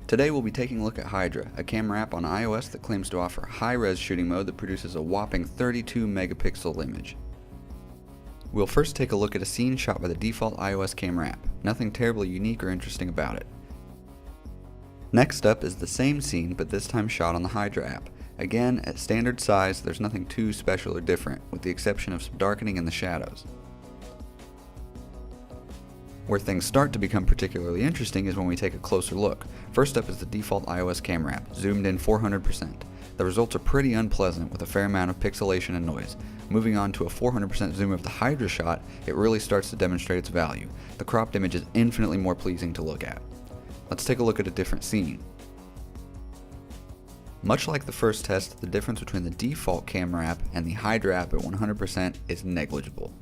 Today we'll be taking a look at Hydra, a camera app on iOS that claims to offer high-res shooting mode that produces a whopping 32 megapixel image. We'll first take a look at a scene shot by the default iOS camera app. Nothing terribly unique or interesting about it. Next up is the same scene, but this time shot on the Hydra app. Again, at standard size, there's nothing too special or different, with the exception of some darkening in the shadows. Where things start to become particularly interesting is when we take a closer look. First up is the default iOS camera app, zoomed in 400%. The results are pretty unpleasant with a fair amount of pixelation and noise. Moving on to a 400% zoom of the Hydra shot, it really starts to demonstrate its value. The cropped image is infinitely more pleasing to look at. Let's take a look at a different scene. Much like the first test, the difference between the default camera app and the Hydra app at 100% is negligible.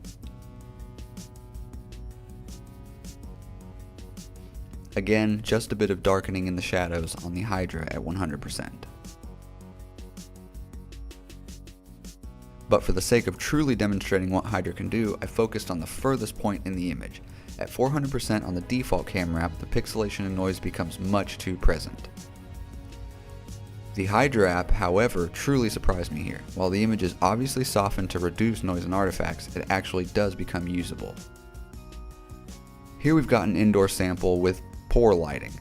Again, just a bit of darkening in the shadows on the Hydra at 100%. But for the sake of truly demonstrating what Hydra can do, I focused on the furthest point in the image. At 400% on the default camera app, the pixelation and noise becomes much too present. The Hydra app, however, truly surprised me here. While the image is obviously softened to reduce noise and artifacts, it actually does become usable. Here we've got an indoor sample with poor lighting.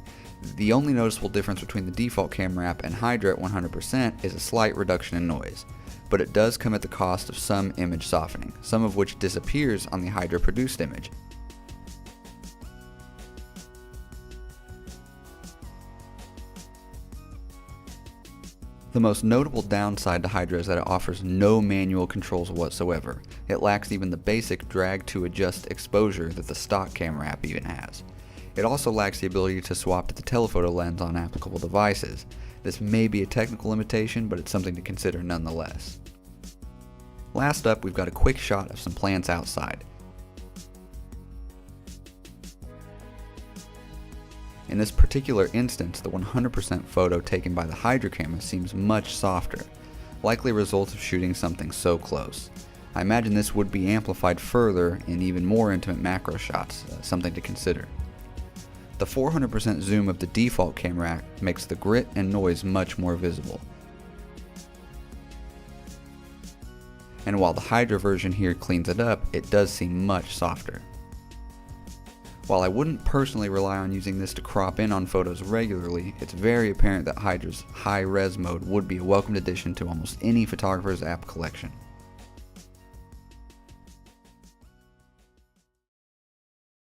The only noticeable difference between the default camera app and Hydra at 100% is a slight reduction in noise, but it does come at the cost of some image softening, some of which disappears on the Hydra produced image. The most notable downside to Hydra is that it offers no manual controls whatsoever. It lacks even the basic drag to adjust exposure that the stock camera app even has. It also lacks the ability to swap to the telephoto lens on applicable devices. This may be a technical limitation, but it's something to consider nonetheless. Last up, we've got a quick shot of some plants outside. In this particular instance, the 100% photo taken by the Hydra camera seems much softer, likely a result of shooting something so close. I imagine this would be amplified further in even more intimate macro shots, something to consider. The 400% zoom of the default camera app makes the grit and noise much more visible. And while the Hydra version here cleans it up, it does seem much softer. While I wouldn't personally rely on using this to crop in on photos regularly, it's very apparent that Hydra's high-res mode would be a welcomed addition to almost any photographer's app collection.